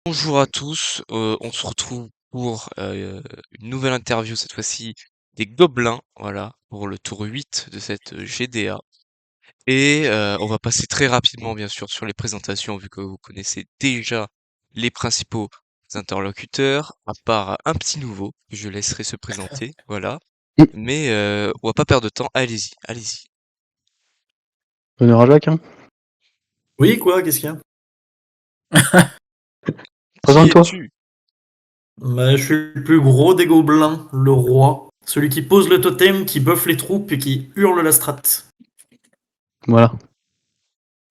Bonjour à tous, on se retrouve pour une nouvelle interview, cette fois-ci des Gobelins, voilà, pour le tour 8 de cette GDA. Et on va passer très rapidement, bien sûr, sur les présentations, vu que vous connaissez déjà les principaux interlocuteurs, à part un petit nouveau, que je laisserai se présenter, voilà. Mm. Mais on va pas perdre de temps, allez-y, allez-y. Honneur à Jacques, hein. Oui, quoi, qu'est-ce qu'il y a? Qui Présente-toi. es-tu? Je suis le plus gros des gobelins, le roi. Celui qui pose le totem, qui buffe les troupes et qui hurle la strat. Voilà.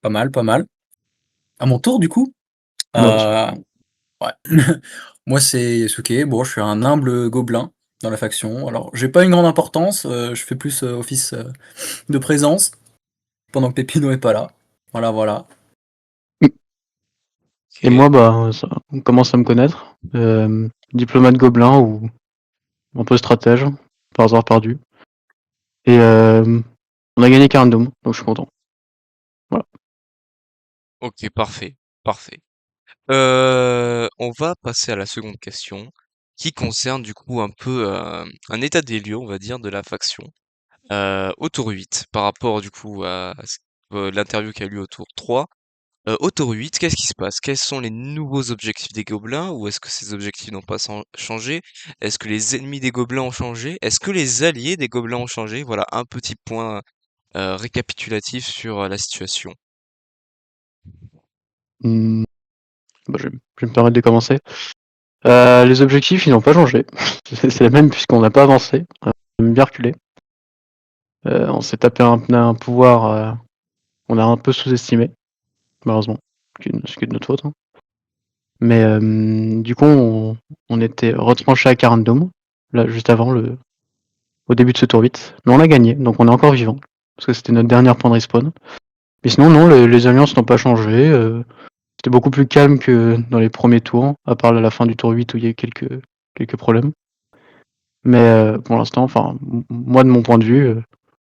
Pas mal, pas mal. À mon tour, du coup? Bah, vas-y. Ouais. Moi, c'est Yasuke. Bon, je suis un humble gobelin dans la faction. Alors, j'ai pas une grande importance. Je fais plus office de présence pendant que Pépino est pas là. Voilà, voilà. Et Ok, moi, on commence à me connaître. Diplomate gobelin ou un peu stratège, par hasard perdu. Et on a gagné Carndom, donc je suis content. Voilà. ok, parfait, parfait. On va passer à la seconde question, qui concerne du coup un peu un état des lieux, on va dire, de la faction au tour 8, par rapport du coup à l'interview qui a eu lieu au tour 3. Au tour 8, qu'est-ce qui se passe? Quels sont les nouveaux objectifs des gobelins? Ou est-ce que ces objectifs n'ont pas changé? Est-ce que les ennemis des gobelins ont changé? Est-ce que les alliés des gobelins ont changé? Voilà, un petit point récapitulatif sur la situation. Hmm, je vais me permettre de commencer. Les objectifs, ils n'ont pas changé. C'est les mêmes puisqu'on n'a pas avancé. On a même bien reculé. On s'est tapé un pouvoir, on a un peu sous-estimé, malheureusement. Ce qui est de notre faute, hein. Mais du coup, on était retranché à Carndom, là, juste avant au début de ce tour 8. Mais on a gagné, donc on est encore vivant. Parce que c'était notre dernier point de respawn. Mais sinon, non, les alliances n'ont pas changé. C'était beaucoup plus calme que dans les premiers tours, à part la fin du tour 8 où il y a eu quelques problèmes. Mais pour l'instant, enfin, moi de mon point de vue,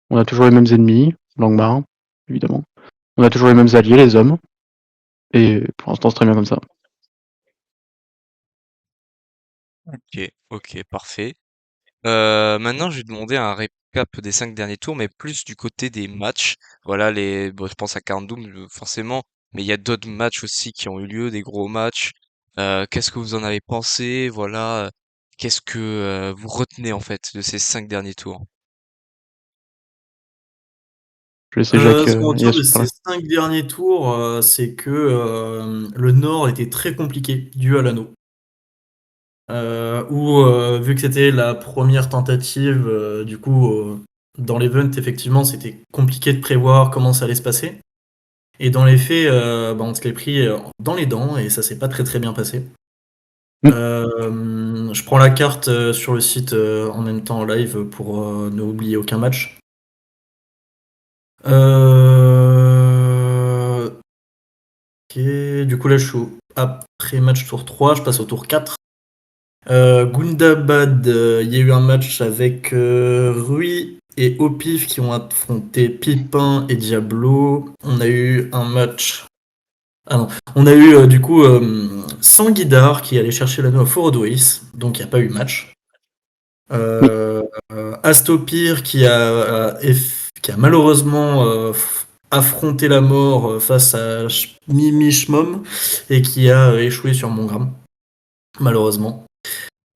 on a toujours les mêmes ennemis, Langmar, évidemment. On a toujours les mêmes alliés, les hommes. Et pour l'instant, c'est très bien comme ça. Ok, ok, parfait. Maintenant, je vais demander un récap des 5 derniers tours, mais plus du côté des matchs. Voilà, bon, je pense à Carndoom, forcément, mais il y a d'autres matchs aussi qui ont eu lieu, des gros matchs. Qu'est-ce que vous en avez pensé? Voilà, qu'est-ce que vous retenez en fait de ces 5 derniers tours? Je vais laisser Jacques Ce qu'on retient de Yasu ces parler. 5 derniers tours, c'est que le Nord était très compliqué, dû à l'anneau. Vu que c'était la première tentative, du coup, dans l'event, effectivement, c'était compliqué de prévoir comment ça allait se passer. Et dans les faits, on se l'est pris dans les dents et ça s'est pas très très bien passé. Je prends la carte sur le site en même temps en live pour ne oublier aucun match. Ok, du coup là je suis après match tour 3, je passe au tour 4. Gundabad, il y a eu un match avec Rui et Opif qui ont affronté Pipin et Diablo. On a eu un match. Ah non, on a eu du coup Sanguidar qui allait chercher l'anneau à Forodois, donc il n'y a pas eu match. Oui. Astopir qui a malheureusement affronté la mort face à Mimi Shmom et qui a échoué sur Mongram, malheureusement.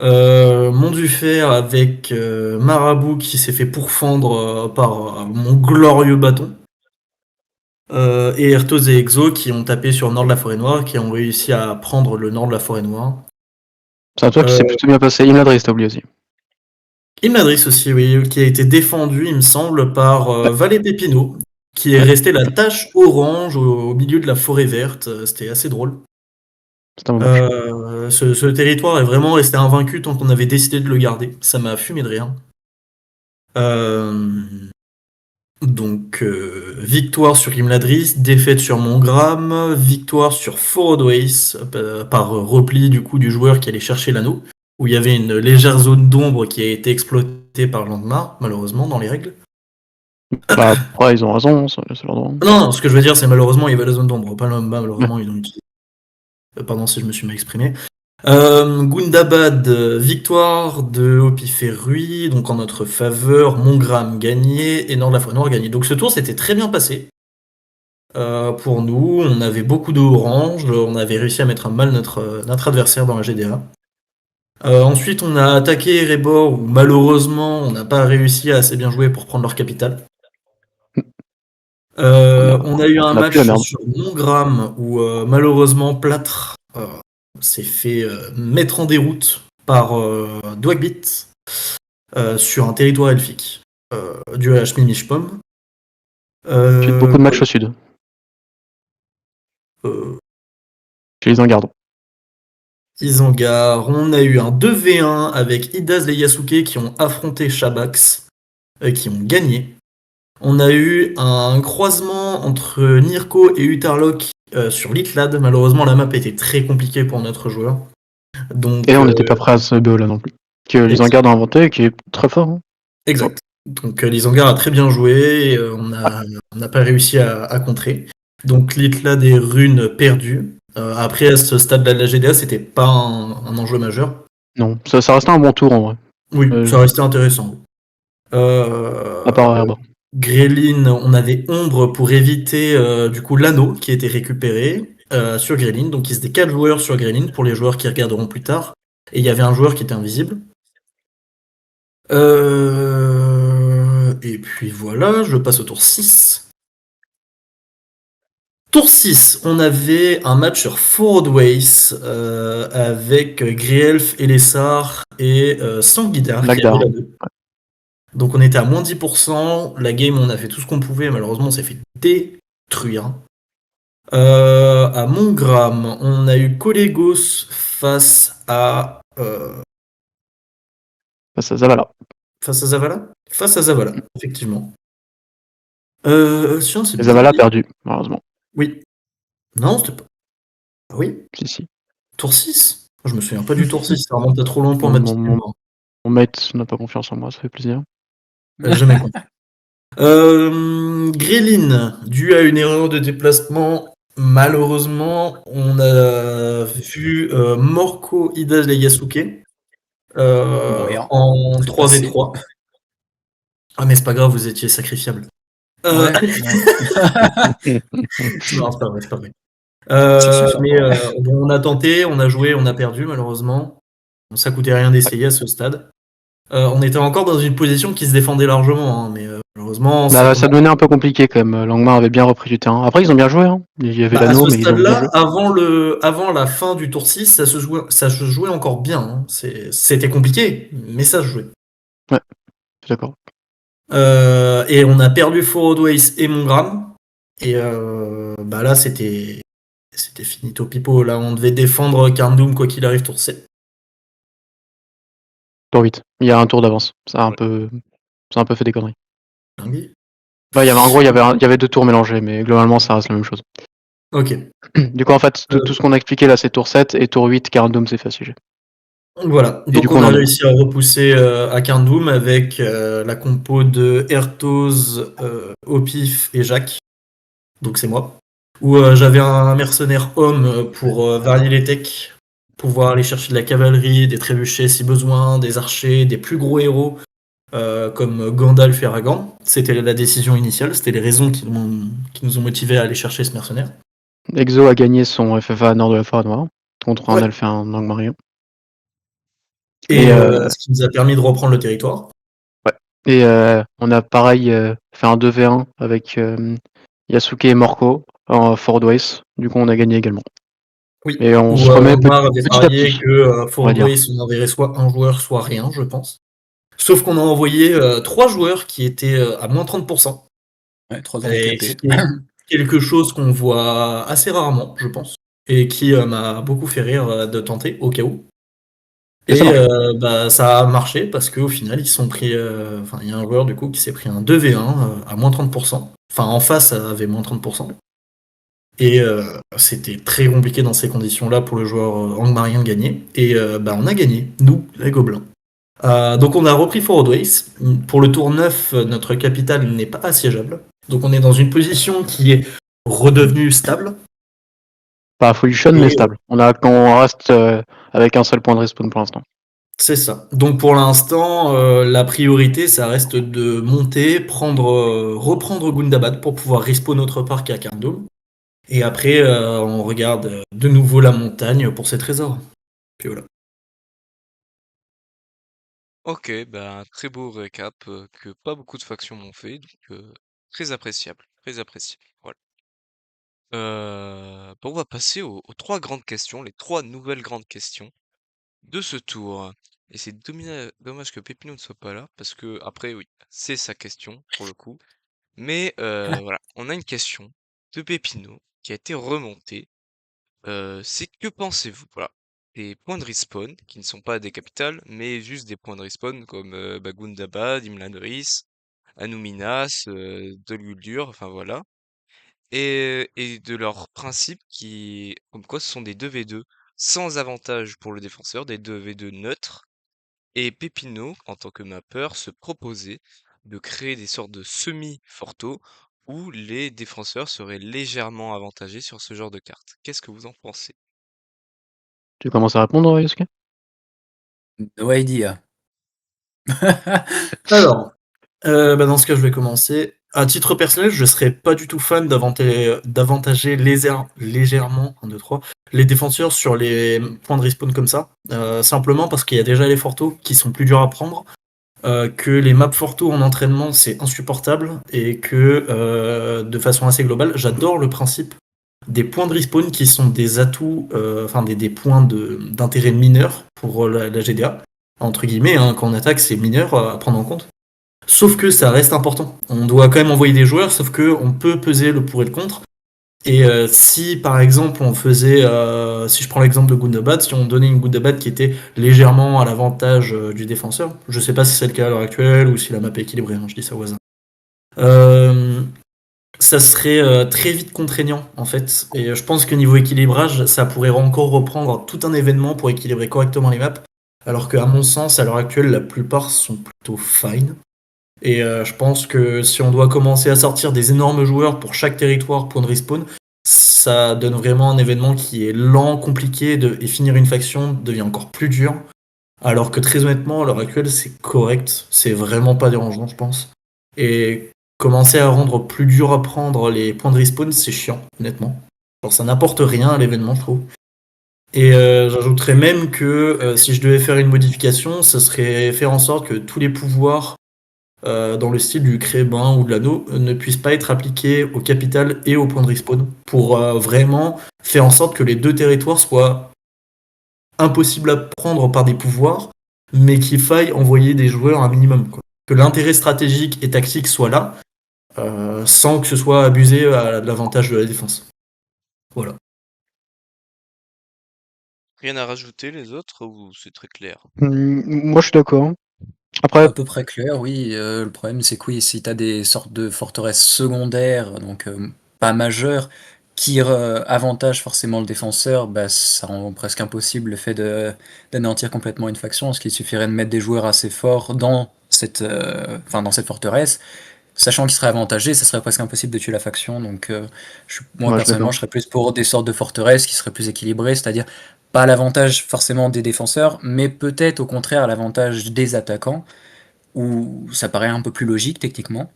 Mondufer avec Marabout qui s'est fait pourfendre par mon glorieux bâton. Et Ertos et Exo qui ont tapé sur le nord de la forêt noire, qui ont réussi à prendre le nord de la forêt noire. C'est un tour qui s'est plutôt bien passé. Imladris, t'as oublié aussi. Imladris aussi, oui, qui a été défendu, il me semble, par Ouais. Valet Pépino, qui est Ouais. resté la tache orange au milieu de la forêt verte. C'était assez drôle. C'est un bon match. Ce territoire est vraiment resté invaincu tant qu'on avait décidé de le garder. Ça m'a fumé de rire. Donc, victoire sur Imladris, défaite sur Mongram, victoire sur Forodois par repli du coup du joueur qui allait chercher l'anneau, où il y avait une légère zone d'ombre qui a été exploitée par Langmar, malheureusement, dans les règles. Bah, après, ils ont raison, c'est leur droit. Non, non, ce que je veux dire, c'est malheureusement, il y avait la zone d'ombre, pas malheureusement, ils l'ont utilisé. Pardon si je me suis mal exprimé. Gundabad, victoire de Opif et Rui, donc en notre faveur. Mongram gagné et Nord de la Forêt Noire gagné. Donc ce tour s'était très bien passé. Pour nous, on avait beaucoup de orange, on avait réussi à mettre à mal notre adversaire dans la GDA. Ensuite, on a attaqué Erebor, où malheureusement, on n'a pas réussi à assez bien jouer pour prendre leur capitale. On a eu un On a plus la match merde. sur Mongram, où malheureusement, Plâtre s'est fait mettre en déroute par Dwagbit sur un territoire elfique, dû à Shmi Mishpom. J'ai beaucoup de matchs au sud. Chez les Angardons. Isengard, on a eu un 2v1 avec Idaz et Yasuke qui ont affronté Shabax, qui ont gagné. On a eu un croisement entre Nirko et Utarlok sur Litlad. Malheureusement, la map était très compliquée pour notre joueur. Donc, Et on n'était pas prêt à ce BO là non plus. Que les Angardons ont inventé et qui est très fort. Hein. Exact. Donc l'Isengard a très bien joué, et, on n'a pas réussi à contrer. Donc Litlad et Rune perdus. Après, à ce stade de la GDA, c'était pas un enjeu majeur. Non, ça restait un bon tour en vrai. Oui, ça restait intéressant. À part Herba. Grelin, on avait Ombre pour éviter du coup l'anneau qui a été récupéré sur Grelin. Donc il se 4 joueurs sur Grelin pour les joueurs qui regarderont plus tard. Et il y avait un joueur qui était invisible. Et puis voilà, je passe au tour 6. Tour 6, on avait un match sur Fordways avec Grielf, Elessar et Sanguidar qui Lagdar. avait la 2. Donc on était à moins 10%, la game on a fait tout ce qu'on pouvait, malheureusement on s'est fait détruire. À Mongram, on a eu Kolegos face à Zavala. Face à Zavala. Face à Zavala, effectivement. Sinon, c'est Et Zavala a bizarre. perdu, malheureusement. Oui. Non, c'était pas. Ah oui. Si. Tour 6. Je me souviens pas du tour 6, ça remonte à trop loin pour ma petite mémoire. Mon mate n'a pas confiance en moi, ça fait plaisir. Jamais compris. Grelin, dû à une erreur de déplacement, malheureusement, on a vu Morko Idaz Yasuke en 3v3. Ah, mais c'est pas grave, vous étiez sacrifiable. Ouais, non, c'est pas vrai. Mais bon, on a tenté, on a joué, on a perdu, malheureusement. Ça coûtait rien d'essayer à ce stade. On était encore dans une position qui se défendait largement, hein, mais malheureusement... ça devenait un peu compliqué quand même. Langmar avait bien repris du terrain. Après, ils ont bien joué. Hein. Il y avait l'anneau, mais ils ont bien joué. Avant la fin du tour 6, ça se jouait encore bien. Hein. C'était compliqué, mais ça se jouait. Ouais, je suis d'accord. Et on a perdu Forodways et Mongram. Et là, c'était finito pipo. Là, on devait défendre Carndoom quoi qu'il arrive, tour 7. Tour 8. Il y a un tour d'avance. Ça a un peu fait des conneries. Dingue. Bah, il y avait 2 tours mélangés, mais globalement, ça reste la même chose. Ok. Du coup, en fait, tout ce qu'on a expliqué là, c'est tour 7 et tour 8, Carndoom s'est fait assiéger. Voilà, Et donc du coup, on a réussi à repousser à Carndoom avec la compo de Ertoz, Opif et Jacques. Donc c'est moi. Où j'avais un mercenaire homme pour varier les techs, pouvoir aller chercher de la cavalerie, des trébuchets si besoin, des archers, des plus gros héros comme Gandalf et Aragorn. C'était la décision initiale, c'était les raisons qui nous ont motivés à aller chercher ce mercenaire. Exo a gagné son FFA Nord de la Forêt Noire contre un elfe et un Angmarion. Et ce qui nous a permis de reprendre le territoire. Ouais. Et on a pareil fait un 2v1 avec Yasuke et Morko en Fordways. Du coup, on a gagné également. Oui. Et on se remet avait parié que Fordways, on on enverrait soit un joueur, soit rien, je pense. Sauf qu'on a envoyé 3 joueurs qui étaient à moins 30%. Ouais, 3 handicapés. Quelque chose qu'on voit assez rarement, je pense. Et qui m'a beaucoup fait rire de tenter, au cas où. Et ça a marché parce qu'au final, ils se sont pris. Il y a un joueur du coup qui s'est pris un 2v1 à moins 30%. Enfin, en face, ça avait moins 30%. Et c'était très compliqué dans ces conditions-là pour le joueur angmarien de gagner. Et on a gagné, nous, les Gobelins. Donc on a repris Fordways. Pour le tour 9, notre capitale n'est pas assiégeable. Donc on est dans une position qui est redevenue stable. Pas Evolution, mais Et stable. On reste avec un seul point de respawn pour l'instant. c'est ça. Donc pour l'instant, la priorité, ça reste de monter, reprendre Gundabad pour pouvoir respawn autre part qu'à Carndom. Et après, on regarde de nouveau la montagne pour ses trésors. Puis voilà. Ok, bah, un très beau récap que pas beaucoup de factions m'ont fait, donc très appréciable, très appréciable. Voilà. Bon, on va passer aux trois grandes questions, les trois nouvelles grandes questions de ce tour. Et c'est dommage que Pépino ne soit pas là, parce que après, oui, c'est sa question pour le coup. Mais voilà, on a une question de Pépino qui a été remontée. C'est que pensez-vous, voilà, des points de respawn qui ne sont pas des capitales, mais juste des points de respawn comme bah, Gundabad, Imladris, Anuminas, Dol Guldur, enfin voilà. Et de leur principe qui, comme quoi ce sont des 2v2 sans avantage pour le défenseur, des 2v2 neutres. Et Pépino, en tant que mapper, se proposait de créer des sortes de semi-forto où les défenseurs seraient légèrement avantagés sur ce genre de carte. Qu'est-ce que vous en pensez? Tu commences à répondre, Yosuke? No idea. Alors, bah, dans ce cas, je vais commencer. À titre personnel, je serais pas du tout fan d'avantager légèrement, 1, 2, 3, les défenseurs sur les points de respawn comme ça. Simplement parce qu'il y a déjà les fortos qui sont plus durs à prendre, que les maps forto en entraînement c'est insupportable, et que de façon assez globale, j'adore le principe des points de respawn qui sont des atouts, enfin des points d'intérêt mineur pour la GDA, entre guillemets, hein, quand on attaque c'est mineur à prendre en compte. Sauf que ça reste important. On doit quand même envoyer des joueurs, sauf que on peut peser le pour et le contre. Et si par exemple on faisait, si je prends l'exemple de Gundabad, si on donnait une Gundabad qui était légèrement à l'avantage du défenseur, je sais pas si c'est le cas à l'heure actuelle ou si la map est équilibrée, hein, je dis ça au hasard. Euh, Ça serait très vite contraignant en fait. Et je pense que niveau équilibrage, ça pourrait encore reprendre tout un événement pour équilibrer correctement les maps. Alors qu'à mon sens, à l'heure actuelle, la plupart sont plutôt fine. Et je pense que si on doit commencer à sortir des énormes joueurs pour chaque territoire pour une respawn, ça donne vraiment un événement qui est lent, compliqué, et finir une faction devient encore plus dur. Alors que très honnêtement, à l'heure actuelle, c'est correct, c'est vraiment pas dérangeant, je pense. Et commencer à rendre plus dur à prendre les points de respawn, c'est chiant, honnêtement. Genre, ça n'apporte rien à l'événement, je trouve. Et j'ajouterais même que si je devais faire une modification, ce serait faire en sorte que tous les pouvoirs dans le style du Crébin ou de l'anneau ne puissent pas être appliqués au capital et au point de respawn pour vraiment faire en sorte que les deux territoires soient impossibles à prendre par des pouvoirs, mais qu'il faille envoyer des joueurs un minimum, quoi. Que l'intérêt stratégique et tactique soit là, sans que ce soit abusé à l'avantage de la défense. Voilà. Rien à rajouter les autres ou c'est très clair? Moi, je suis d'accord. Après, À peu près clair, oui. Le problème, c'est que oui, si tu as des sortes de forteresses secondaires, donc pas majeures, qui avantagent forcément le défenseur, bah, ça rend presque impossible le fait d'anéantir complètement une faction, parce qu'il suffirait de mettre des joueurs assez forts dans dans cette forteresse, sachant qu'ils seraient avantagés, ça serait presque impossible de tuer la faction. Donc, moi, ouais, je suis personnellement, d'accord. je serais plus pour des sortes de forteresses qui seraient plus équilibrées, c'est-à-dire pas à l'avantage forcément des défenseurs, mais peut-être au contraire à l'avantage des attaquants, où ça paraît un peu plus logique techniquement,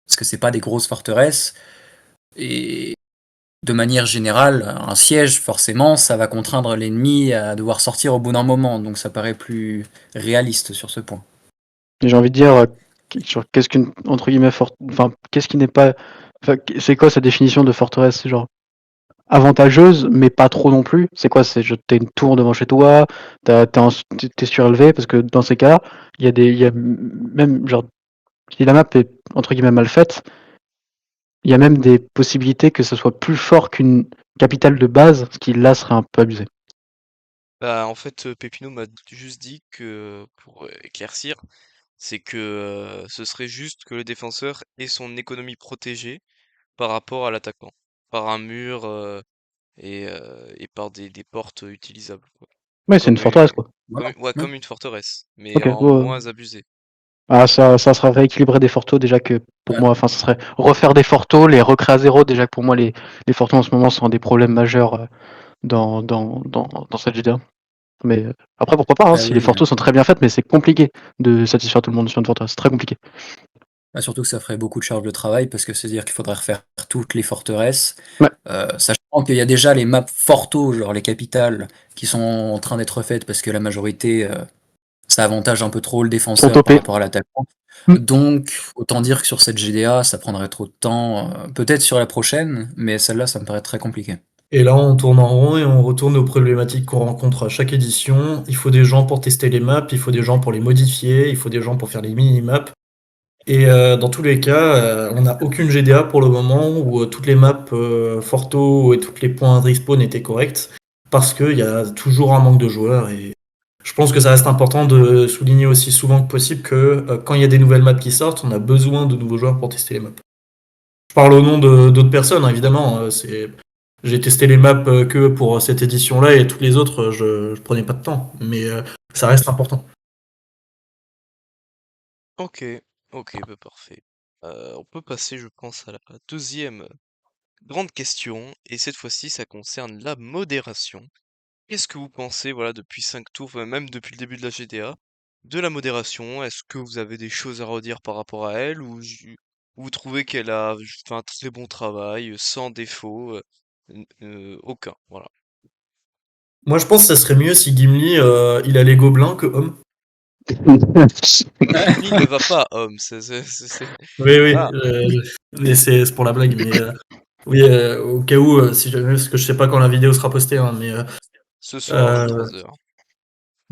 parce que c'est pas des grosses forteresses, et de manière générale, un siège, forcément, ça va contraindre l'ennemi à devoir sortir au bout d'un moment, donc ça paraît plus réaliste sur ce point. Et j'ai envie de dire, sur qu'est-ce qu'une, entre guillemets, enfin, qu'est-ce qui n'est pas, enfin, c'est quoi sa définition de forteresse? C'est genre avantageuse, mais pas trop non plus. C'est quoi? C'est t'as une tour devant chez toi, t'es surélevé, parce que dans ces cas-là, il y a même, genre, si la map est, entre guillemets, mal faite, il y a même des possibilités que ce soit plus fort qu'une capitale de base, ce qui là serait un peu abusé. Bah, en fait, Pépino m'a juste dit que, pour éclaircir, c'est que ce serait juste que le défenseur ait son économie protégée par rapport à l'attaquant, par un mur et par des portes utilisables, quoi. Ouais, c'est une Comme forteresse, quoi. comme, Voilà. ouais, Ouais. comme une forteresse, mais Ok, en ouais, moins abusé. Ça serait rééquilibrer des fortos déjà que pour Ouais. moi, enfin, ça serait refaire des fortos, les recréer à zéro. Déjà que pour moi, les fortos en ce moment sont un des problèmes majeurs dans cette GDA. Mais après, pourquoi pas, hein, Ah si les oui, fortos sont très bien faites, mais c'est compliqué de satisfaire tout le monde sur une forteresse. C'est très compliqué. surtout que ça ferait beaucoup de charge de travail parce que c'est-à-dire qu'il faudrait refaire toutes les forteresses, Ouais. sachant qu'il y a déjà les maps forto, genre les capitales, qui sont en train d'être faites parce que la majorité, ça avantage un peu trop le Trop défenseur par topé. rapport à l'attaquant. Mm. Donc, autant dire que sur cette GDA, ça prendrait trop de temps. Peut-être sur la prochaine, mais celle-là, ça me paraît très compliqué. Et là, on tourne en rond et on retourne aux problématiques qu'on rencontre à chaque édition. Il faut des gens pour tester les maps, il faut des gens pour les modifier, il faut des gens pour faire les mini-maps. Et dans tous les cas, on n'a aucune GDA pour le moment où toutes les maps Forto et tous les points de respawn étaient corrects parce qu'il y a toujours un manque de joueurs. Et je pense que ça reste important de souligner aussi souvent que possible que quand il y a des nouvelles maps qui sortent, on a besoin de nouveaux joueurs pour tester les maps. Je parle au nom d'autres personnes, hein, évidemment. J'ai testé les maps que pour cette édition-là et toutes les autres, je prenais pas de temps. Mais ça reste important. Ok, ok, bah parfait. On peut passer, je pense, à la deuxième grande question, et cette fois-ci, ça concerne la modération. Qu'est-ce que vous pensez, voilà, depuis 5 tours, enfin, même depuis le début de la GTA, de la modération? Est-ce que vous avez des choses à redire par rapport à elle, ou vous trouvez qu'elle a fait un très bon travail, sans défaut, aucun, voilà. Moi, je pense que ça serait mieux si Gimli, il a les gobelins que Homme. Gimli ne va pas à Homme, Oui, oui, voilà, mais c'est pour la blague. Mais oui, au cas où, si jamais, parce que je sais pas quand la vidéo sera postée, hein, mais ce soir, euh, 23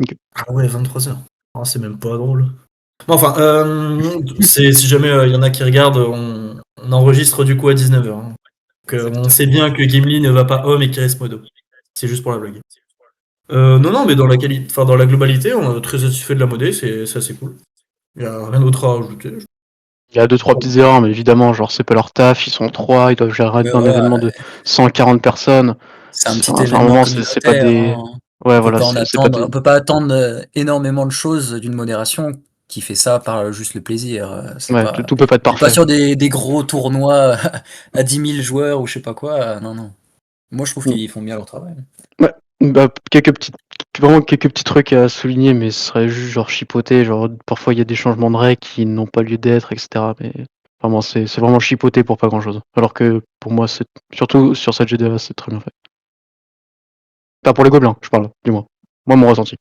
h. ah ouais, 23h. Ah, c'est même pas drôle. Bon, enfin, si jamais il y en a qui regardent, on enregistre du coup à 19h. Hein. Donc, on sait Exactement, bien que Gimli ne va pas Homme et qu'il reste Modo. C'est juste pour la blague. Non, non, mais dans la qualité, enfin dans la globalité, on est très satisfait de la modé, c'est assez cool. Il y a rien d'autre à ajouter. Il y a deux, trois petites erreurs, mais évidemment, genre, c'est pas leur taf, ils sont trois, ils doivent gérer Mais un voilà, événement de 140 personnes. c'est un petit À un événement moment, c'est pas communautaire, des. hein. Ouais, On peut voilà, pas en c'est pas attendre, des. on peut pas attendre énormément de choses d'une modération qui fait ça par juste le plaisir. C'est Ouais, pas, tout peut pas être on est pas parfait. sur des gros tournois à 10 000 joueurs ou je sais pas quoi. Non, non. Moi, je trouve Mm. qu'ils font bien leur travail. Ouais, bah, vraiment quelques petits trucs à souligner, mais ce serait juste genre chipoter. Genre, parfois, il y a des changements de règles qui n'ont pas lieu d'être, etc. Mais vraiment, c'est vraiment chipoter pour pas grand chose. Alors que pour moi, c'est surtout sur cette GDA, c'est très bien fait. Pas pour les gobelins, je parle, du moins. Moi, mon ressenti.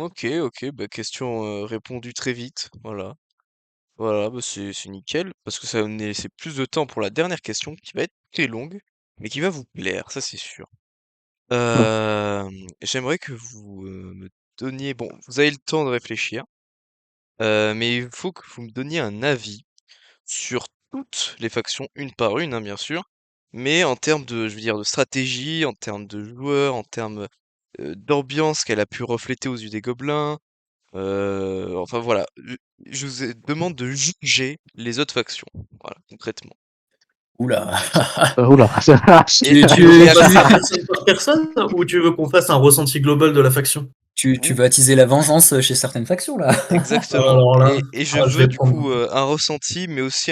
Ok, ok, bah question répondue très vite, voilà. Voilà, bah c'est nickel, parce que ça va nous laisser plus de temps pour la dernière question, qui va être très longue, mais qui va vous plaire, ça c'est sûr. Ouais. J'aimerais que vous me donniez, bon, vous avez le temps de réfléchir, mais il faut que vous me donniez un avis sur toutes les factions, une par une, hein, bien sûr, mais en termes de, je veux dire, de stratégie, en termes de joueurs, en termes d'ambiance qu'elle a pu refléter aux yeux des gobelins, enfin voilà, je vous demande de juger les autres factions, voilà, concrètement. Oula. Oula. Et, Tu, Tu veux et qu'on tu, à fasse tu, ça personne par personne ou tu veux qu'on fasse un ressenti global de la faction? tu vas attiser la vengeance chez certaines factions là. exactement. Alors là, Et je je veux vais du coup prendre. un ressenti, mais aussi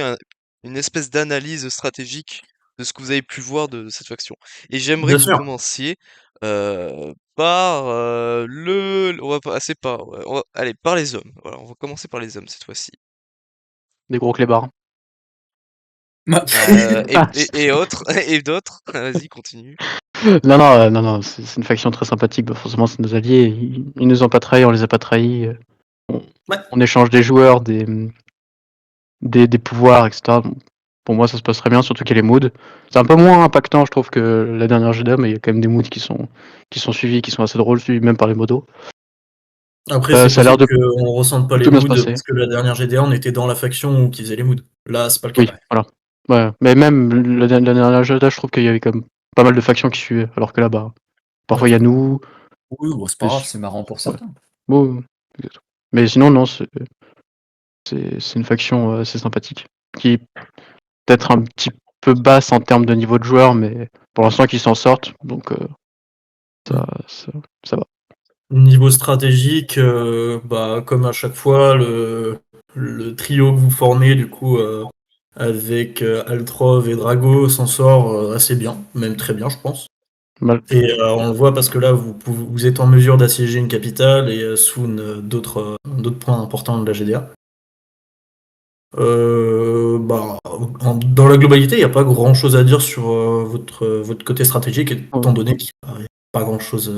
une espèce d'analyse stratégique de ce que vous avez pu voir de cette faction. Et j'aimerais Bien que vous sûr. commenciez par on va passer par, ouais, allez, par les hommes. Voilà, on va commencer par les hommes cette fois-ci. Des gros clébards. Et autres, et d'autres. Vas-y, continue. Non, non, non, c'est une faction très sympathique. Bah, forcément, c'est nos alliés. Ils nous ont pas trahis, on les a pas trahis. On, Ouais. on échange des joueurs, des pouvoirs, etc. Bon, pour moi, ça se passe très bien, surtout qu'il y a les moods. C'est un peu moins impactant, je trouve, que la dernière GDA, mais il y a quand même des moods qui sont suivis, qui sont assez drôles, suivis même par les modos. Après, c'est Ça a l'air possible de qu'on ressente pas les plutôt bien se moods passer. parce que la dernière GDA, on était dans la faction qui faisait les moods. Là, c'est pas le cas. Oui, voilà. Ouais. Mais même la dernière GDA, je trouve qu'il y avait quand même pas mal de factions qui suivaient, alors que là-bas, parfois il y a D'accord. nous. Oui, bon, c'est pas mais grave, c'est marrant pour ouais. certains. Bon, exact. Mais sinon, non, c'est une faction assez sympathique, qui est peut-être un petit peu basse en termes de niveau de joueur, mais pour l'instant, qu'ils s'en sortent, donc ça, ça va. Niveau stratégique, comme à chaque fois, le trio que vous formez, du coup, avec Altrov et Drago, s'en sort assez bien, même très bien, je pense. Mal. Et on le voit parce que là, vous êtes en mesure d'assiéger une capitale et Soon d'autres points importants de la GDA. Dans la globalité, il n'y a pas grand chose à dire sur votre côté stratégique, étant donné qu'il n'y a pas grand chose à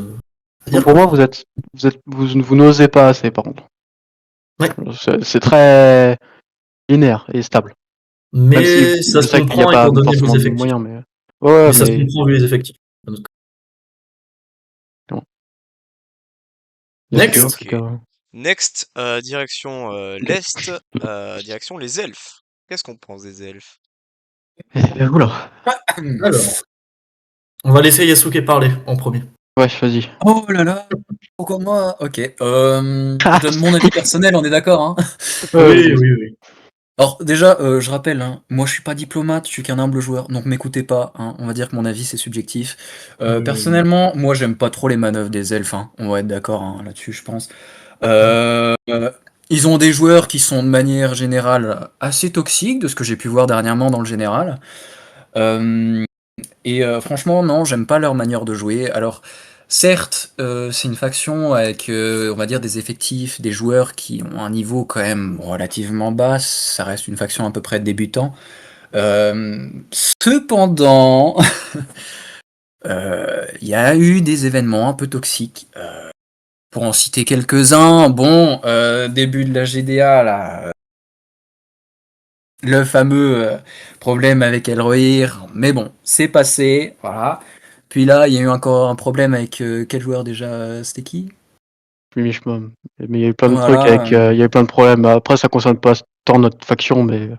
Donc dire. pour moi, vous n'osez pas assez, par contre. Ouais. C'est très linéaire et stable. Même si Mais ça je se sais qu'il n'y a comprend pas étant donné vos forcément de effectifs. moyens, mais ouais, Mais ça se mais comprend vu les effectifs. il y a Next. en tout Ok. cas. Next, direction l'Est, direction les elfes. Qu'est-ce qu'on pense des elfes? Oula. Alors, on va laisser Yasuke parler en premier. Ouais, vas-y. Oh là là, pourquoi moi? Ok, je donne mon avis personnel, on est d'accord, hein? Ouais, Oui, vas-y. oui, oui. Alors déjà, je rappelle, hein, moi je suis pas diplomate, je suis qu'un humble joueur, donc m'écoutez pas, hein, on va dire que mon avis c'est subjectif. Oui. Personnellement, moi j'aime pas trop les manœuvres des elfes, hein, on va être d'accord hein, là-dessus, je pense. Euh, Ils ont des joueurs qui sont de manière générale assez toxiques, de ce que j'ai pu voir dernièrement dans le général. Euh, Franchement, non, j'aime pas leur manière de jouer. Alors, certes, c'est une faction avec, on va dire, des effectifs, des joueurs qui ont un niveau quand même relativement bas. Ça reste une faction à peu près de débutants. Euh, Cependant, il y a eu des événements un peu toxiques. Pour en citer quelques-uns, bon, début de la GDA, là, le fameux problème avec Elrohir, mais bon, c'est passé, voilà. Puis là, il y a eu encore un problème avec quel joueur déjà? C'était qui? Mimishma. Mais il y a eu plein de trucs Voilà. avec. Il y a eu plein de problèmes. Après, ça concerne pas tant notre faction, mais.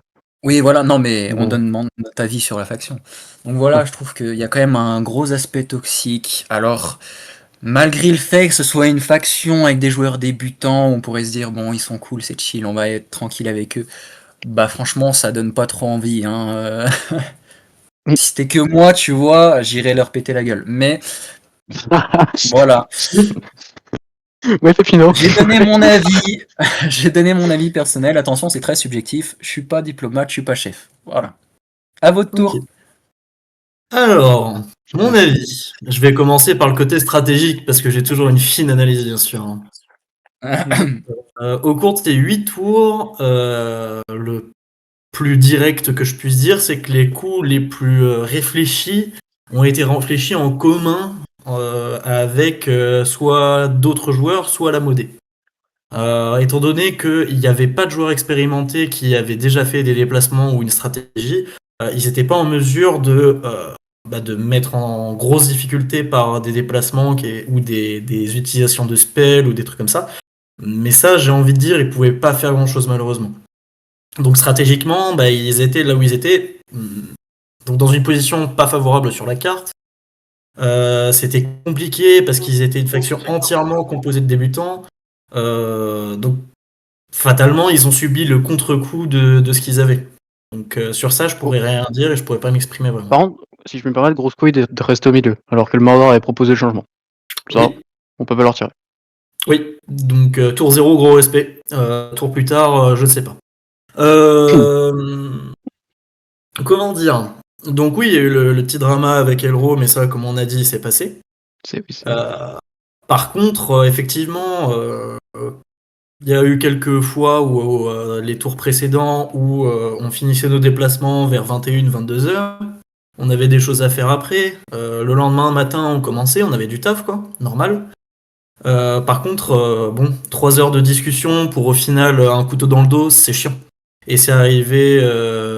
Oui, voilà, non, mais on Bon. demande notre avis sur la faction. Donc Ouais. voilà, je trouve qu'il y a quand même un gros aspect toxique. Alors, malgré le fait que ce soit une faction avec des joueurs débutants, on pourrait se dire, bon, ils sont cool, c'est chill, on va être tranquille avec eux. Bah franchement, ça donne pas trop envie, hein. Si c'était que moi, tu vois, j'irais leur péter la gueule. Mais voilà, Ouais, Pépino. j'ai donné mon avis, j'ai donné mon avis personnel. Attention, c'est très subjectif. Je suis pas diplomate, je suis pas chef. Voilà. À votre Ok. tour. Alors, mon avis. Je vais commencer par le côté stratégique parce que j'ai toujours une fine analyse, bien sûr, hein. Au cours de ces 8 tours, le plus direct que je puisse dire, c'est que les coups les plus réfléchis ont été réfléchis en commun avec soit d'autres joueurs, soit la modée. Étant donné qu'il n'y avait pas de joueurs expérimentés qui avaient déjà fait des déplacements ou une stratégie, ils n'étaient pas en mesure de mettre en grosse difficulté par des déplacements ou des utilisations de spells ou des trucs comme ça. Mais ça, j'ai envie de dire, ils pouvaient pas faire grand-chose malheureusement. Donc stratégiquement, ils étaient là où ils étaient, donc dans une position pas favorable sur la carte. C'était compliqué parce qu'ils étaient une faction entièrement composée de débutants. Donc fatalement, ils ont subi le contre-coup de ce qu'ils avaient. Donc sur ça, je pourrais rien dire et je pourrais pas m'exprimer vraiment. Par contre, si je me permets, grosse couille de rester au milieu, alors que le Mordor avait proposé le changement. Ça, Oui, on peut pas leur tirer. oui. Donc tour 0, gros respect. Tour plus tard, je ne sais pas. Comment dire? Donc oui, il y a eu le petit drama avec Elro, mais ça, comme on a dit, c'est passé. Oui, c'est Par contre, effectivement, il y a eu quelques fois où les tours précédents où on finissait nos déplacements vers 21, 22 heures. On avait des choses à faire après. Le lendemain matin, on commençait, on avait du taf, quoi, normal. Par contre, 3 heures de discussion pour au final un couteau dans le dos, c'est chiant. Et c'est arrivé,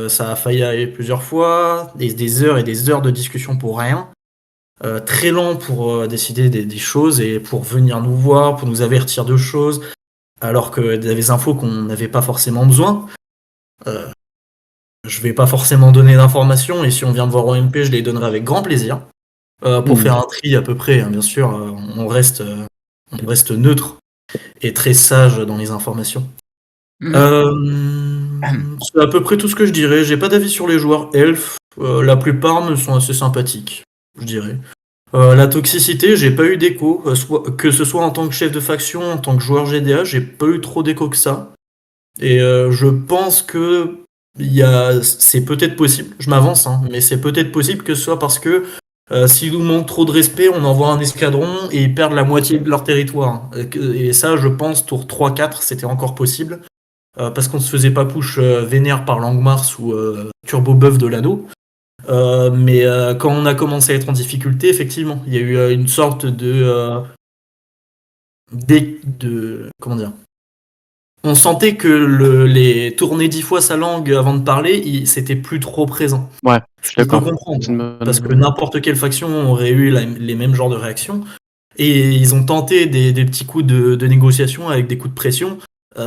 ça a failli arriver plusieurs fois, des heures et des heures de discussion pour rien. Très lent pour décider des choses et pour venir nous voir, pour nous avertir de choses, alors qu'il y avait des infos qu'on n'avait pas forcément besoin. Je vais pas forcément donner d'informations et si on vient me voir au MP, je les donnerai avec grand plaisir. Pour faire un tri à peu près, hein, bien sûr, on reste neutre et très sage dans les informations. C'est à peu près tout ce que je dirais. J'ai pas d'avis sur les joueurs elfes. La plupart me sont assez sympathiques, je dirais. La toxicité, j'ai pas eu d'écho, que ce soit en tant que chef de faction, en tant que joueur GDA, j'ai pas eu trop d'écho que ça. Et je pense que c'est peut-être possible, je m'avance, hein, mais c'est peut-être possible que ce soit parce que s'ils nous manquent trop de respect, on envoie un escadron et ils perdent la moitié de leur territoire. Et ça, je pense, tour 3-4, c'était encore possible. Parce qu'on se faisait pas push vénère par Langmars ou Turbo Buff de l'anneau. Mais quand on a commencé à être en difficulté, effectivement, il y a eu une sorte comment dire, on sentait que les tourner 10 fois sa langue avant de parler, c'était plus trop présent. Ouais, je Ce suis que je peux d'accord. comprendre, C'est une hein, parce que bonne- n'importe quelle faction aurait eu les mêmes genres de réactions. Et ils ont tenté des petits coups de négociation avec des coups de pression.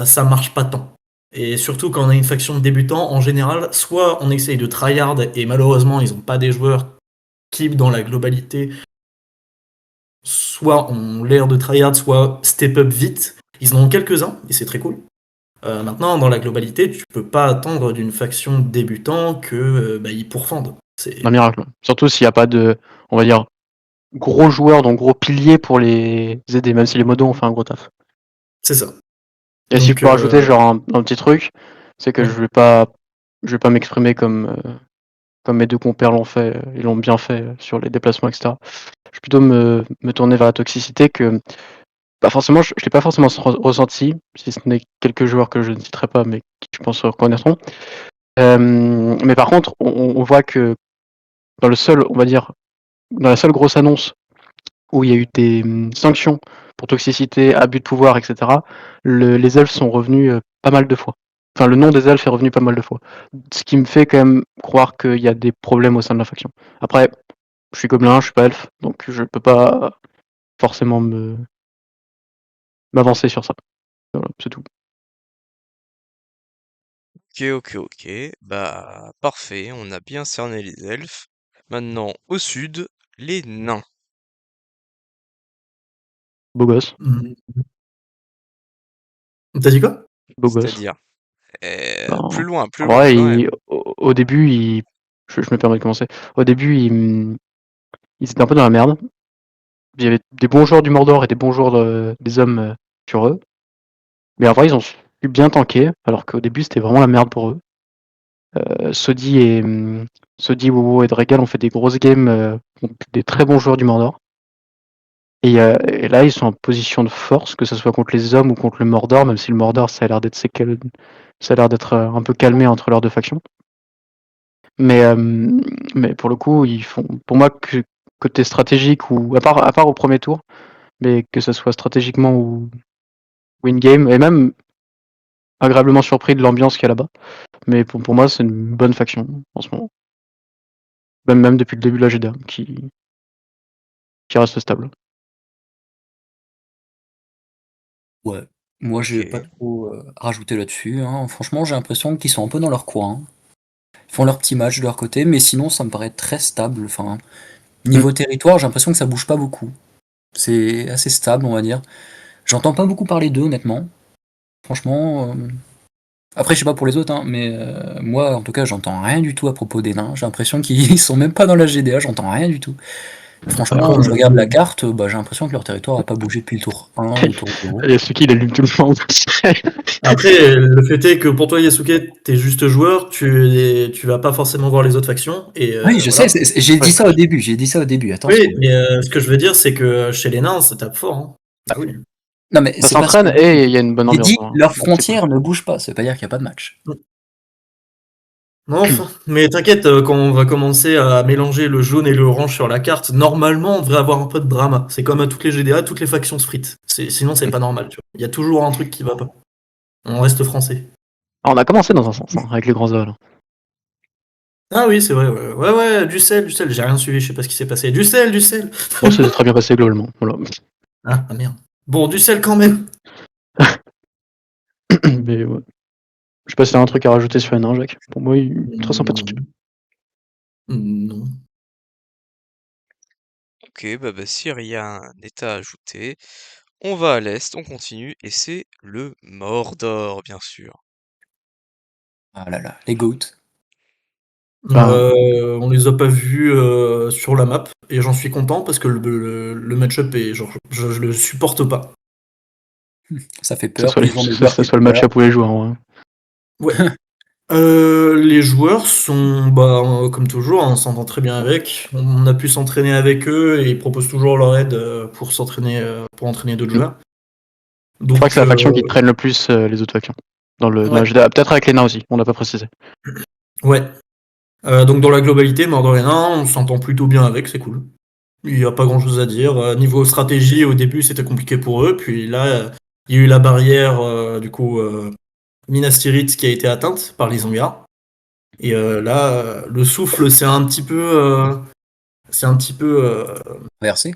Ça marche pas tant. Et surtout quand on a une faction de débutants, en général, soit on essaye de tryhard et malheureusement ils ont pas des joueurs qui, dans la globalité, soit ont l'air de tryhard, soit step up vite. Ils en ont quelques-uns et c'est très cool. Maintenant, dans la globalité, tu peux pas attendre d'une faction de débutants que ils pourfendent. un miracle. Surtout s'il n'y a pas de, on va dire, gros joueurs, donc gros piliers pour les aider, même si les modos ont fait un gros taf. C'est ça. Et si je Donc, peux rajouter genre un petit truc, c'est que ouais. je vais pas m'exprimer comme mes deux compères l'ont fait, ils l'ont bien fait sur les déplacements, etc. Je vais plutôt me tourner vers la toxicité que, bah forcément, je l'ai pas forcément ressenti, si ce n'est quelques joueurs que je ne citerai pas, mais qui je pense reconnaîtront. Mais par contre, on voit que dans le seul, on va dire, dans la seule grosse annonce où il y a eu des sanctions pour toxicité, abus de pouvoir, etc., les elfes sont revenus pas mal de fois. Enfin, le nom des elfes est revenu pas mal de fois. Ce qui me fait quand même croire qu'il y a des problèmes au sein de la faction. Après, je suis gobelin, je suis pas elfe, donc je peux pas forcément m'avancer sur ça. Voilà, c'est tout. Ok. Bah, parfait, on a bien cerné les elfes. Maintenant, au sud, les nains. Beau gosse, Mhm. T'as dit quoi? beau gosse. C'est-à-dire, Ben, plus en loin vrai, quand même. au début, je me permets de commencer. Au début, ils étaient un peu dans la merde. Il y avait des bons joueurs du Mordor et des bons joueurs des hommes sur eux. Mais en vrai, ils ont su bien tanker, alors qu'au début, c'était vraiment la merde pour eux. Sodi Sodi, Wowo et Dregal ont fait des grosses games contre des très bons joueurs du Mordor. Et là, ils sont en position de force, que ce soit contre les hommes ou contre le Mordor, même si le Mordor, ça a l'air d'être un peu calmé entre leurs deux factions. Mais, mais pour le coup, ils font, pour moi, que côté stratégique ou à part au premier tour, mais que ce soit stratégiquement ou win game, et même agréablement surpris de l'ambiance qu'il y a là-bas. Mais pour moi, c'est une bonne faction en ce moment. Même depuis le début de la GDA, qui reste stable. Ouais. Moi, j'ai pas Ok. trop à rajouter là-dessus, hein. Franchement, j'ai l'impression qu'ils sont un peu dans leur coin. Ils font leur petit match de leur côté, mais sinon, ça me paraît très stable. Enfin, Mm. niveau territoire, j'ai l'impression que ça bouge pas beaucoup. C'est assez stable, on va dire. J'entends pas beaucoup parler d'eux, honnêtement. Franchement, après, je sais pas pour les autres, hein, mais moi, en tout cas, j'entends rien du tout à propos des nains. J'ai l'impression qu'ils sont même pas dans la GDA, j'entends rien du tout. Franchement, Alors, je regarde la carte, bah, j'ai l'impression que leur territoire a pas bougé depuis le tour 1 ou tour 0. Et ce qui il allume tout le monde. après, le fait est que pour toi, Yasuke, t'es juste joueur, tu vas pas forcément voir les autres factions, et Oui, je sais, voilà. j'ai dit Ouais. ça au début, j'ai dit ça au début, Oui, attention. mais ce que je veux dire, c'est que chez les nains, ça tape fort. Hein. Ah oui. Non, mais Ça c'est pas ce que s'entraîne et il y a une bonne j'ai ambiance, dit, hein, leurs donc c'est cool. frontières ne bougent pas, ça veut pas dire qu'il y a pas de match. Non, enfin, mais t'inquiète, quand on va commencer à mélanger le jaune et le orange sur la carte, normalement, on devrait avoir un peu de drama. C'est comme à toutes les GDA, toutes les factions se fritent. Sinon, c'est pas normal, tu vois. Il y a toujours un truc qui va pas. On reste français. Alors, on a commencé dans un sens, hein, avec les grands œuvres. Ah oui, c'est vrai, ouais, du sel, j'ai rien suivi, je sais pas ce qui s'est passé. Du sel, du sel! Bon, c'est très bien passé globalement. Voilà. Ah merde. Bon, du sel quand même! Mais ouais. Je sais pas si t'as un truc à rajouter sur les nains, Jacques. Pour moi, il est très sympathique. Non. Non. Ok, bah s'il y a un état à ajouter, on va à l'est, on continue, et c'est le Mordor, bien sûr. Ah là là, les GOAT. Enfin, On les a pas vus sur la map et j'en suis content parce que le match-up est genre je le supporte pas. Ça fait que ce peur, soit, puis ils ont des que joueurs ce qui soit font le match peur. à tous les joueurs. Ouais. Ouais. Les joueurs sont comme toujours, on s'entend très bien avec. On a pu s'entraîner avec eux et ils proposent toujours leur aide pour s'entraîner pour entraîner d'autres Mm. joueurs. Je crois que Donc c'est la faction qui traîne le plus les autres factions. Dans ouais, la GDA. Peut-être avec Lena aussi, on n'a pas précisé. ouais. Donc dans la globalité, mort de rien, on s'entend plutôt bien avec, c'est cool. Il n'y a pas grand-chose à dire. Niveau stratégie, au début, c'était compliqué pour eux. Puis là, il y a eu la barrière, du coup, Minas Tirith qui a été atteinte par les Zangars. Et là, le souffle, c'est un petit peu, Versé.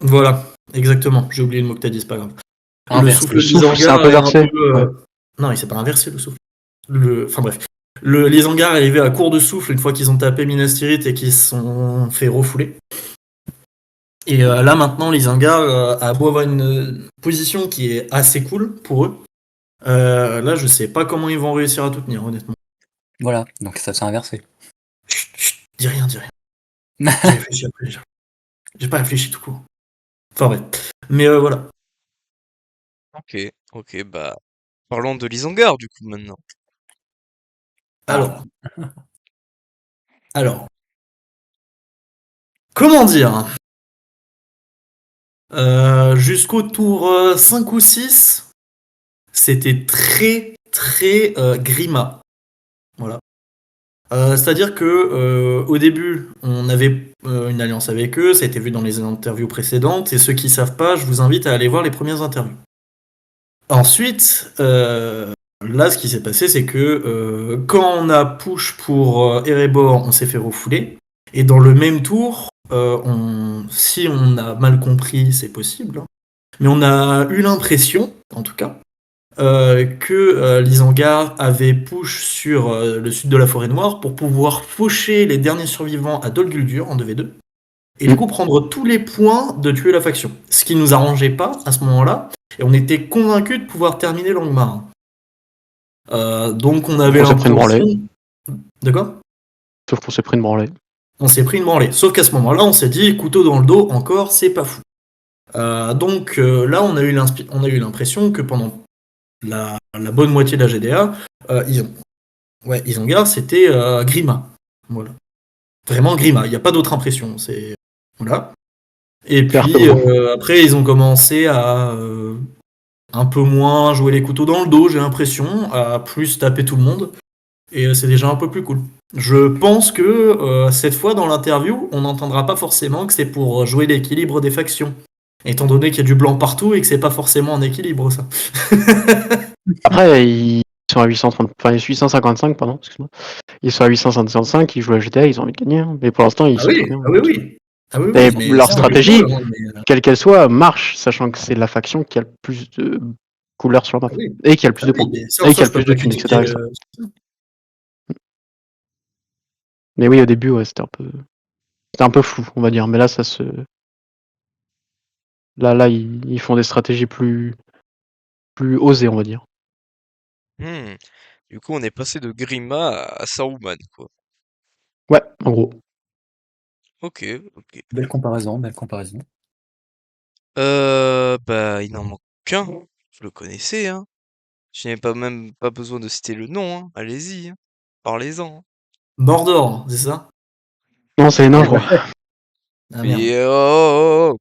voilà, exactement. J'ai oublié le mot que t'as dit, c'est pas grave. Le Inversé. souffle Le souffle, c'est un d'Isengard peu est un versé. peu, Ouais. non, il s'est pas inversé le souffle. Enfin bref. Les Zangars arrivaient à court de souffle une fois qu'ils ont tapé Minas Tirith et qu'ils se sont fait refouler. Et là maintenant, les Zangars, à beau avoir une position qui est assez cool pour eux, là je sais pas comment ils vont réussir à tout tenir, honnêtement. Voilà, donc ça s'est inversé. Chut, chut, dis rien, dis rien. J'ai réfléchi après déjà. J'ai pas réfléchi tout court. Enfin bref. Mais voilà. Ok, bah, parlons de l'Isengard, du coup, maintenant. Alors, alors, comment dire? Jusqu'au tour 5 ou 6, c'était très très Grima. Voilà. C'est-à-dire que au début, on avait une alliance avec eux, ça a été vu dans les interviews précédentes, et ceux qui savent pas, je vous invite à aller voir les premières interviews. Ensuite, là, ce qui s'est passé, c'est que quand on a push pour Erebor, on s'est fait refouler, et dans le même tour, si on a mal compris, c'est possible, hein, mais on a eu l'impression, en tout cas, que l'Isengard avait push sur le sud de la forêt noire pour pouvoir faucher les derniers survivants à Dol Guldur en 2v2 et du coup prendre tous les points de tuer la faction. Ce qui nous arrangeait pas à ce moment-là et on était convaincus de pouvoir terminer Langmar. Donc on avait On s'est pris une l'impression... branlée. De quoi? Sauf qu'on s'est pris une branlée. On s'est pris une branlée. Sauf qu'à ce moment-là, on s'est dit couteau dans le dos, encore, c'est pas fou. Donc là, on a eu l'impression que pendant la bonne moitié de la GDA, Isengard, c'était Grima. Voilà. Vraiment Grima, il n'y a pas d'autre impression. C'est... Voilà. Et Claire, puis après, ils ont commencé à un peu moins jouer les couteaux dans le dos, j'ai l'impression, à plus taper tout le monde. Et c'est déjà un peu plus cool. Je pense que cette fois, dans l'interview, on n'entendra pas forcément que c'est pour jouer l'équilibre des factions. Étant donné qu'il y a du blanc partout et que c'est pas forcément en équilibre, ça. Après, ils sont à 830, enfin, 855, pardon, excuse-moi. Ils sont à 855, ils jouent à GTA, ils ont envie de gagner. Hein. Mais pour l'instant, ils Ah sont oui, très bien. ah oui, oui. Ah oui, Et oui, mais leur c'est un peu stratégie, cool, hein, mais, quelle qu'elle soit, marche, sachant que c'est la faction qui a le plus de couleurs sur la map. ah oui. Et qui a le plus Ah de oui, points. mais ça, en Et qui soi, a je le peux plus de pas thunes, critiquer. etc. Mais oui, au début, ouais, c'était un peu flou, on va dire. Mais là, ça se... Là, ils font des stratégies plus osées, on va dire. Hmm. Du coup, on est passé de Grima à Saruman, quoi. Ouais, en gros. Ok, ok. Belle comparaison, belle comparaison. Bah, il n'en manque qu'un. Je le connaissais, hein. Je n'ai pas même pas besoin de citer le nom, hein. Allez-y, hein. Parlez-en, hein. Mordor, c'est ça? Non, c'est les nains, je crois. Ah merde. Mais oh, oh, oh.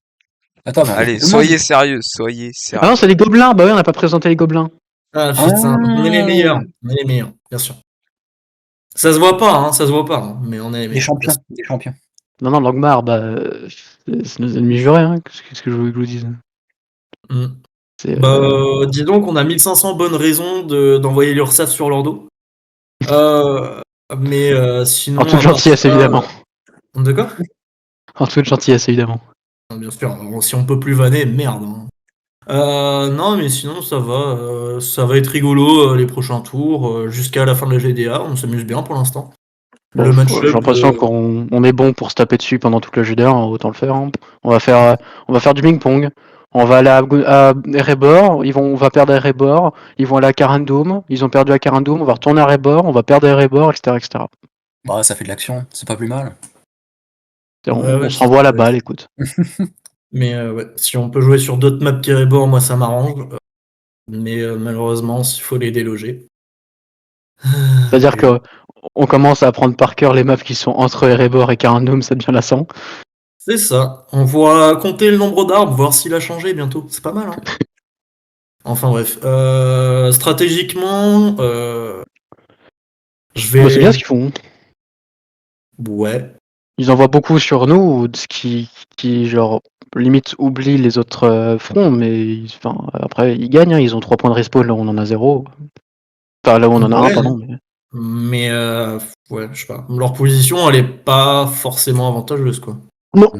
Attends, mais Allez, tout le monde. soyez sérieux, soyez Ah non, sérieux. c'est les gobelins. Bah oui, on n'a pas présenté les gobelins. Ah Ah, putain, on est les meilleurs. On est les meilleurs, bien sûr. Ça se voit pas, hein, ça se voit pas, hein, mais on est les des meilleurs. champions, des champions. Non, non, Langmar, bah, c'est nos ennemis jurés. Hein. Qu'est-ce que je voulais que je vous dise? Mm. C'est, Bah, dis donc, on a 1500 bonnes raisons d'envoyer l'URSSAF sur leur dos. Mais sinon, en toute à part gentillesse, ça... évidemment. De quoi? En toute gentillesse, évidemment. Bien sûr, si on peut plus vanner, merde. Hein. Non, mais sinon, ça va être rigolo les prochains tours, jusqu'à la fin de la GDA, on s'amuse bien pour l'instant. Bon, Le j'ai match-up, l'impression qu'on est bon pour se taper dessus pendant toute la jeu d'heure, autant le faire. Hein. On va faire du ping-pong. On va aller à Erebor, on va perdre à Erebor, ils vont aller à Carandum, ils ont perdu à Carandum, on va retourner à Erebor, on va perdre à Erebor, etc., etc. Bah, ça fait de l'action, c'est pas plus mal. On, ouais, on ouais, se renvoie la balle, écoute. mais ouais, si on peut jouer sur d'autres maps qu'Erebor, moi ça m'arrange. Mais malheureusement, il faut les déloger. C'est-à-dire Et, que on commence à apprendre par cœur les maps qui sont entre Erebor et Carandum, ça devient lassant. c'est ça. On va compter le nombre d'arbres, voir s'il a changé bientôt. C'est pas mal, hein. Enfin bref. Stratégiquement, je Bah, c'est bien ce vais. qu'ils font. Ouais. Ils envoient beaucoup sur nous, ce qui genre limite oublie les autres fronts, mais enfin, après ils gagnent, hein, ils ont 3 points de respawn là où on en a 0. Enfin là où on en a 1, Ouais. pardon. Mais... Mais ouais, je sais pas. Leur position, elle est pas forcément avantageuse, quoi. Non.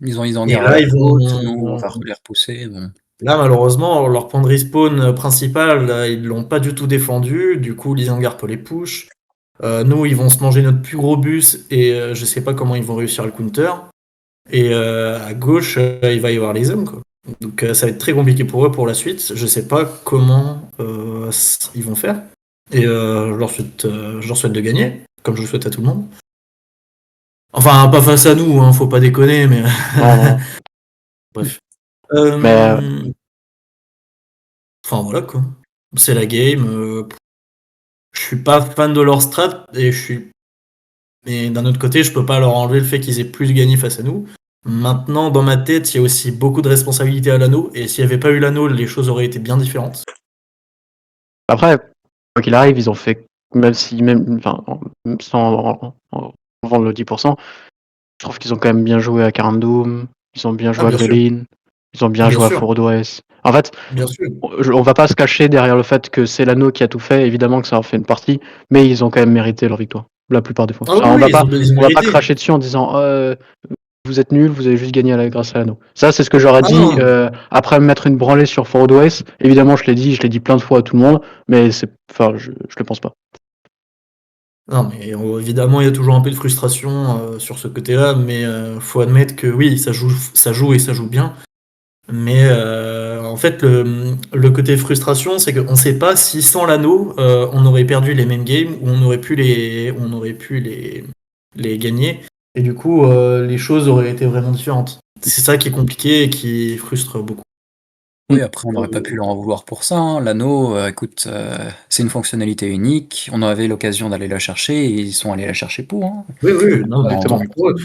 Ils ont Et Isengard à là, la ils côte, nous on vont. va les repousser. Bon. Là, malheureusement, leur point de respawn principal, ils l'ont pas du tout défendu. Du coup, l'Isengard peut les push. Nous, ils vont se manger notre plus gros bus et je sais pas comment ils vont réussir à le counter. Et à gauche, il va y avoir les hommes, quoi. Donc ça va être très compliqué pour eux pour la suite. Je sais pas comment ils vont faire. Et je leur souhaite de gagner, comme je le souhaite à tout le monde. Enfin, pas face à nous, hein, faut pas déconner, mais Non, non. bref. Mais Enfin voilà quoi. C'est la game. Je suis pas fan de leur strat et je suis. Mais d'un autre côté, je peux pas leur enlever le fait qu'ils aient plus gagné face à nous. Maintenant, dans ma tête, il y a aussi beaucoup de responsabilités à l'anneau, et s'il n'y avait pas eu l'anneau, les choses auraient été bien différentes. après, quoi qu'il arrive, ils ont fait, enfin, sans vendre le 10%, je trouve qu'ils ont quand même bien joué à Carandum, ils ont bien Ah, joué à bien sûr, Grelin, ils ont bien bien joué à sûr, Fort d'Ouest. En fait, bien sûr. on va pas se cacher derrière le fait que c'est l'anneau qui a tout fait, évidemment que ça en fait une partie, mais ils ont quand même mérité leur victoire, la plupart des fois. Ah Enfin, oui, oui, ils ont on va pas mérité. cracher dessus en disant vous êtes nuls, vous avez juste gagné grâce à l'anneau. Ça, c'est ce que j'aurais Ah dit non, après me mettre une branlée sur Fort d'Ouest. Évidemment, je l'ai dit plein de fois à tout le monde, mais enfin, je le pense pas. non, mais évidemment, il y a toujours un peu de frustration sur ce côté-là, mais faut admettre que oui, ça joue et ça joue bien. Mais en fait, le côté frustration, c'est qu'on ne sait pas si sans l'anneau, on aurait perdu les mêmes games ou on aurait pu les gagner. Et du coup, les choses auraient été vraiment différentes. C'est ça qui est compliqué et qui frustre beaucoup. Oui, après, on n'aurait pas pu leur en vouloir pour ça. Hein. L'anneau, écoute, c'est une fonctionnalité unique. On avait l'occasion d'aller la chercher et ils sont allés la chercher pour. Hein. Oui, oui, non, mais tant Exactement. mieux pour eux.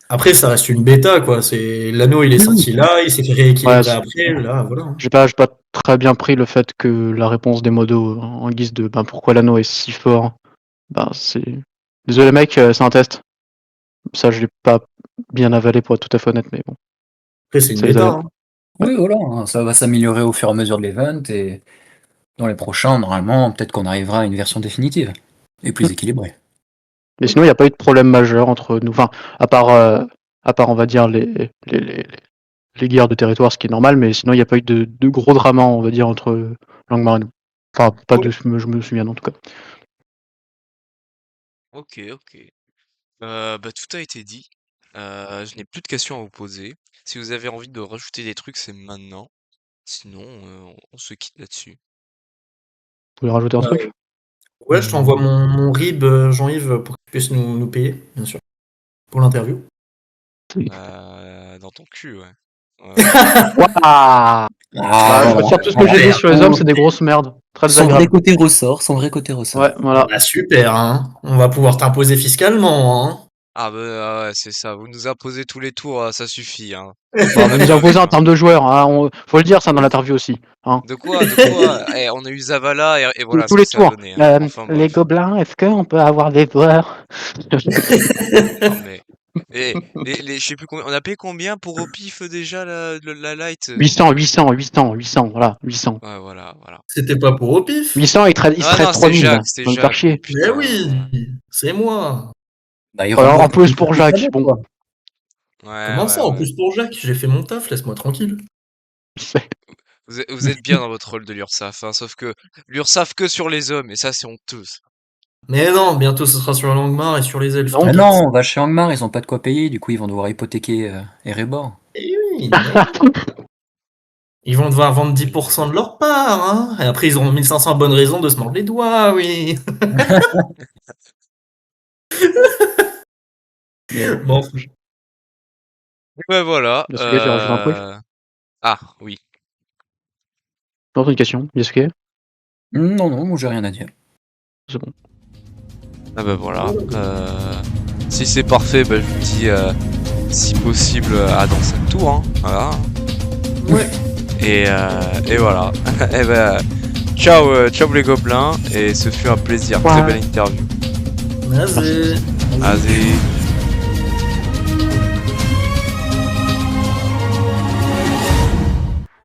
Après, ça reste une bêta, quoi. L'anneau, il est sorti là, il s'est fait Ouais, rééquilibrer après, là, voilà. j'ai pas très bien pris le fait que la réponse des modos en guise de pourquoi l'anneau est si fort. C'est. Désolé mec, c'est un test. Ça, je l'ai pas bien avalé pour être tout à fait honnête, mais bon, Après, c'est une ça les bêta, avait. hein. Ouais. Oui, voilà, hein, ça va s'améliorer au fur et à mesure de l'event et dans les prochains, normalement, peut-être qu'on arrivera à une version définitive et plus équilibrée. Mais sinon, il n'y a pas eu de problème majeur entre nous. Enfin, à part on va dire, les guerres de territoire, ce qui est normal, mais sinon, il n'y a pas eu de gros dramas, on va dire, entre Langmar et nous. Enfin, pas de je me souviens en tout cas. Ok, ok. Bah, tout a été dit. Je n'ai plus de questions à vous poser. Si vous avez envie de rajouter des trucs, c'est maintenant. Sinon, on se quitte là-dessus. Vous voulez rajouter un truc? Ouais, je t'envoie mon RIB, Jean-Yves, pour que tu puisses nous payer, bien sûr, pour l'interview. Dans ton cul, ouais. Waouh! Ah, Je voilà. retire tout ce que j'ai dit Super. sur les hommes, c'est des grosses merdes. Très Son vrai désagréable. côté ressort, son vrai côté ressort. Ouais, voilà. Bah super, hein. On va pouvoir t'imposer fiscalement, hein. Ah bah ouais, c'est ça. Vous nous imposez tous les tours, ça suffit, hein. Bon, vous nous Déjà imposez vu, en hein. termes de joueurs, hein. Faut le dire ça dans l'interview aussi. Hein. De quoi? De quoi? Eh, on a eu Zavala et voilà ce Tous que les ça a tours. donné, hein. Enfin Les bref. gobelins, est-ce qu'on peut avoir des joueurs? Non mais. Je sais plus combien. On a payé combien pour au pif déjà la light? 800, voilà, 800. Ouais, voilà, voilà. C'était pas pour au pif. 800, il se Ah reste non, 3000 là. c'était On va me faire Jacques. Oh chier. Mais putain, oui, voilà. c'est moi. Bah, il Alors, en rembourse plus un peu pour plus sa Jacques, dette, bon. quoi. Ouais, Comment ouais, ça, en ouais. plus pour Jacques? J'ai fait mon taf, laisse-moi tranquille. Vous êtes bien dans votre rôle de l'URSSAF, hein, sauf que l'URSSAF que sur les hommes, et ça c'est honteux. Ça. Mais non, bientôt ce sera sur la Longue-Mare et sur les elfes. Non. Ah t'inquiète. non, on va chez Angmar, ils ont pas de quoi payer, du coup ils vont devoir hypothéquer Erebor. Eh oui, ils vont devoir vendre 10% de leur part, hein. Et après, ils auront 1500 bonnes raisons de se mordre les doigts, oui. Mais Bon, Ouais, voilà. Yasuke, tu rajoutes un truc? Ah, oui. Autre une question, Yasuke? non, non, moi j'ai rien à dire. C'est bon. Ah bah voilà. Si c'est parfait, bah, je vous dis, si possible, à dans 7 tours. Hein. Voilà. ouais. Et voilà. Et ben, ciao, ciao les gobelins. Et ce fut un plaisir. Très Ouais. belle interview. Vas-y. Vas-y.